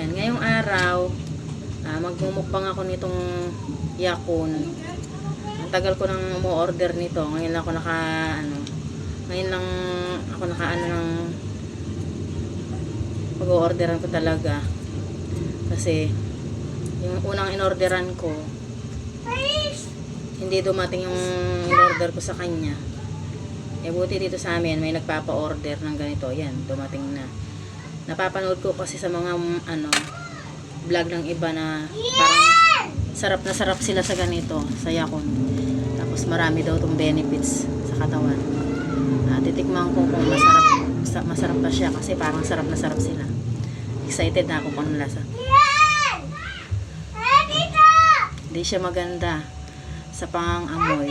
Ayan, ngayong araw, magmumukbang ako nitong yakon. Ang tagal ko nang umu-order nito. Ngayon lang ako ngayon lang ako ng pag-orderan ko talaga. Kasi, yung unang in-orderan ko, hindi dumating yung in-order ko sa kanya. Buti dito sa amin, may nagpapa-order ng ganito. Yan, dumating na. Napapanood ko kasi sa mga vlog ng iba na parang sarap na sarap sila sa ganito, sa yakon. Tapos marami daw itong benefits sa katawan. Titikman ko kung masarap pa siya kasi parang sarap na sarap sila. Excited na ako kung anong lasa. Hindi siya maganda sa pang-amoy.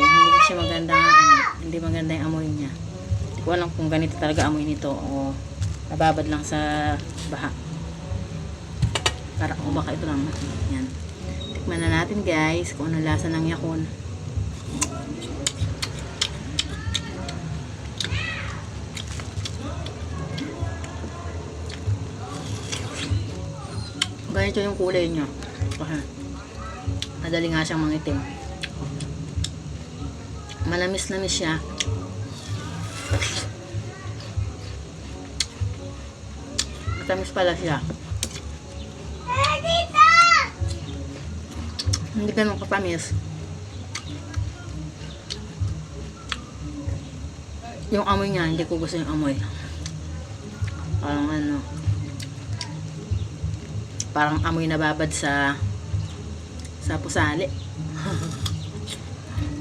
Hindi maganda yung amoy niya. Hindi ko alam kung ganito talaga amoy nito o nababad lang sa baha. Para baka ito lang. Yan. Tikman na natin guys kung anong lasa ng yakon. Ganito yung kulay niya. Madali nga siyang mangitim. Manamis-namis siya. Matamis pala siya. Hindi ganun katamis. Yung amoy niya, hindi ko gusto yung amoy. Parang amoy na babad sa pusali.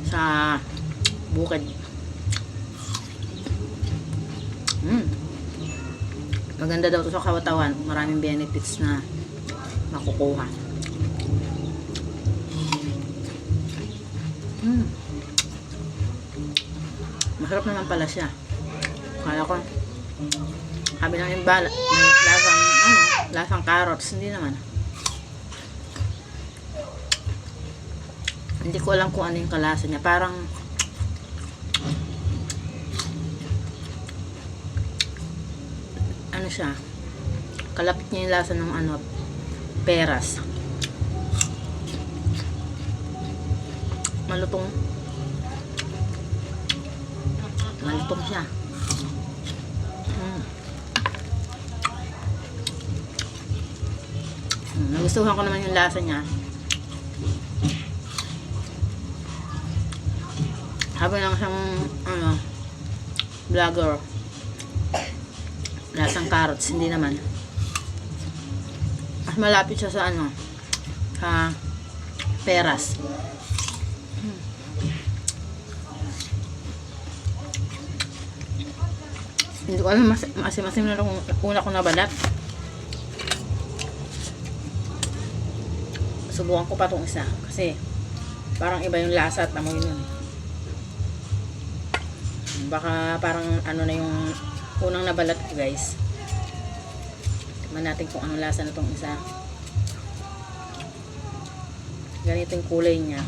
Sa bukid. Maganda daw to sa katawan. Maraming benefits na makukuha. Masarap naman pala siya. Kala ko sabi ng imbala may lasang carrots. Hindi naman. Hindi ko alam kung ano yung kalasa niya. Parang siya. Kalapit niya yung lasa ng peras. Malutong siya. Nagustuhan ko naman yung lasa niya. Habang lang siyang vlogger. Lasang carrots, hindi naman. Mas malapit siya sa sa peras. Hindi ko alam, masim-masim na nung una ko nabalat. Subukan ko pa itong isa kasi parang iba yung lasa at amoy nun. Baka parang na yung unang nabalat ko guys. Tignan natin kung anong lasa na itong isa. Ganito yung kulay niya.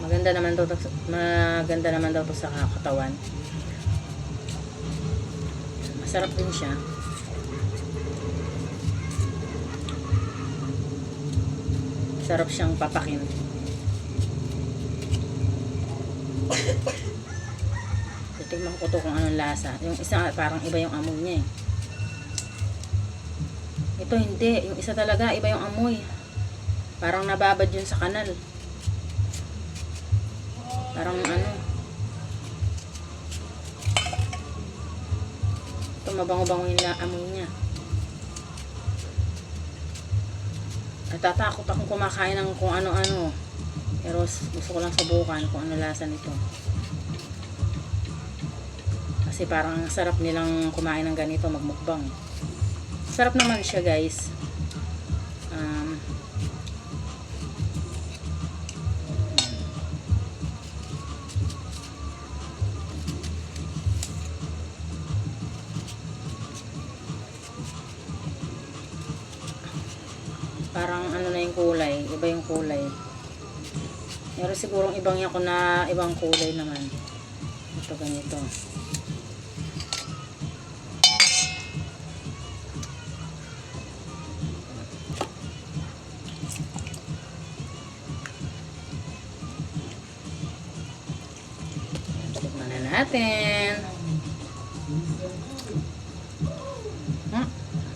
Maganda naman daw to sa katawan. Masarap din siya. Sarap siyang papakin. Titignan ko to kung anong lasa. Yung isa parang iba yung amoy niya eh. Ito hindi. Yung isa talaga iba yung amoy. Parang nababad yun sa kanal. Parang ito mabango-bango yung amoy niya. Natatakot akong kumakain ng kung ano-ano. Pero gusto ko lang subukan kung ano lasa nito. Kasi parang sarap nilang kumain ng ganito, magmukbang. Sarap naman siya guys. Parang na yung kulay, iba yung kulay. Meron sigurong ibang yan ko na ibang kulay naman. Ito ganito. Tikman na natin.